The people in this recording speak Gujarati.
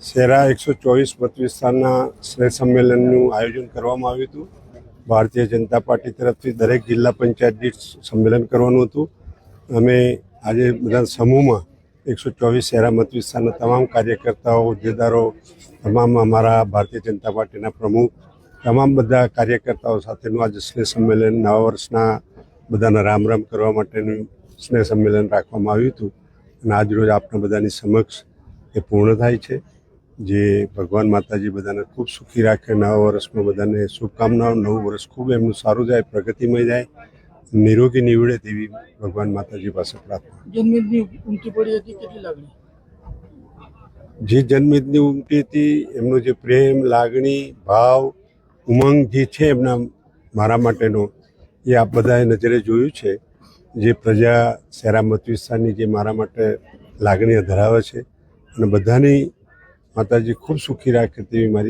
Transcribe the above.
શેરા 124 મત વિસ્તારના સ્નેહ સંમેલનનું આયોજન કરવામાં આવ્યું હતું. ભારતીય જનતા પાર્ટી તરફથી દરેક જિલ્લા પંચાયત દીઠ સંમેલન કરવાનું હતું. અમે આજે બધા સમૂહમાં 124 શેરા મત વિસ્તારના તમામ કાર્યકર્તાઓ, હોદ્દેદારો, તમામ અમારા ભારતીય જનતા પાર્ટીના પ્રમુખ, તમામ બધા કાર્યકર્તાઓ સાથેનું આજે સ્નેહ સંમેલન, નવા વર્ષના બધાના રામ રામ કરવા માટેનું સ્નેહ સંમેલન રાખવામાં આવ્યું હતું. અને આજરોજ આપણા બધાની સમક્ષ એ પૂર્ણ થાય છે. જે ભગવાન માતાજી બધાને ખૂબ સુખી રાખે, નવા વર્ષમાં બધાને શુભકામનાઓ, નવું વર્ષ ખૂબ એમનું સારું જાય, પ્રગતિમય જાય, નિરોગી નીવડે તેવી ભગવાન માતાજી પાસે પ્રાર્થના. જન્મદિવસની ઉમટી પડી હતી, કેટલી લાગણી? જે જન્મદિવસની ઉમટી હતી, એમનો જે પ્રેમ, લાગણી, ભાવ, ઉમંગ જે છે એમના મારા માટેનો, એ આપ બધાએ નજરે જોયું છે. જે પ્રજા શેરા મત વિસ્તારની જે મારા માટે લાગણીઓ ધરાવે છે, અને બધાની માતાજી ખૂબ સુખી રાખે તેવી મારી